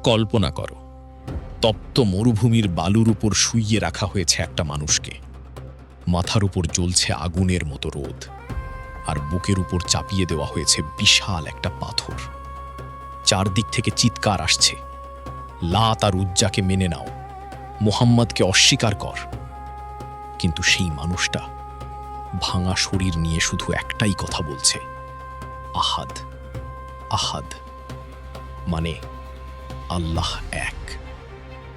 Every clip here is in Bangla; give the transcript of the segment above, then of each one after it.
কল্পনা করো, তপ্ত মরুভূমির বালুর উপর শুইয়ে রাখা হয়েছে একটা মানুষকে। মাথার উপর জ্বলছে আগুনের মতো রোদ, আর বুকের উপর চাপিয়ে দেওয়া হয়েছে বিশাল একটা পাথর। চারদিক থেকে চিৎকার আসছে, লাত আর উজ্জাকে মেনে নাও, মুহাম্মদকে অস্বীকার কর। কিন্তু সেই মানুষটা ভাঙা শরীর নিয়ে শুধু একটাই কথা বলছে, আহাদ, আহাদ, মানে আল্লাহ এক,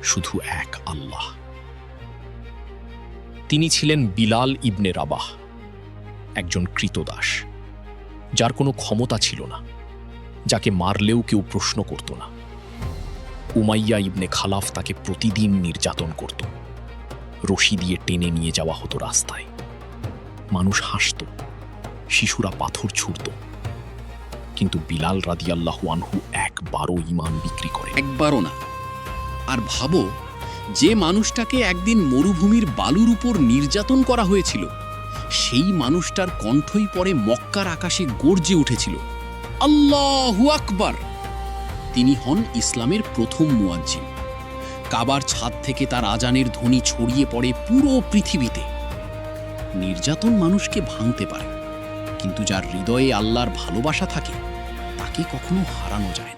শুধু এক আল্লাহ। তিনি ছিলেন বিলাল ইবনে রাবাহ, একজন ক্রীতদাস, যার কোনো ক্ষমতা ছিল না, যাকে মারলেও কেউ প্রশ্ন করত না। উমাইয়া ইবনে খালাফ তাকে প্রতিদিন নির্যাতন করত। রশি দিয়ে টেনে নিয়ে যাওয়া হতো রাস্তায়। মানুষ হাসত, শিশুরা পাথর ছুঁড়ত, কিন্তু বিলাল রাদিয়াল্লাহু আনহু একবারও ঈমান বিক্রি করে। একবারও না। আর ভাবো, যে মানুষটাকে একদিন মরুভূমির বালুর উপর নির্যাতন করা হয়েছিল, সেই মানুষটার কণ্ঠই পরে মক্কার আকাশে গর্জে উঠেছিল, আল্লাহু আকবার। তিনি হন ইসলামের প্রথম মুয়াজ্জিন। কাবার ছাদ থেকে তার আজানের ধ্বনি ছড়িয়ে পড়ে পুরো পৃথিবীতে। নির্যাতন মানুষকে ভাঙতে পারে, কিন্তু যার হৃদয়ে আল্লাহর ভালোবাসা থাকে, তাকে কখনো হারানো যায় না।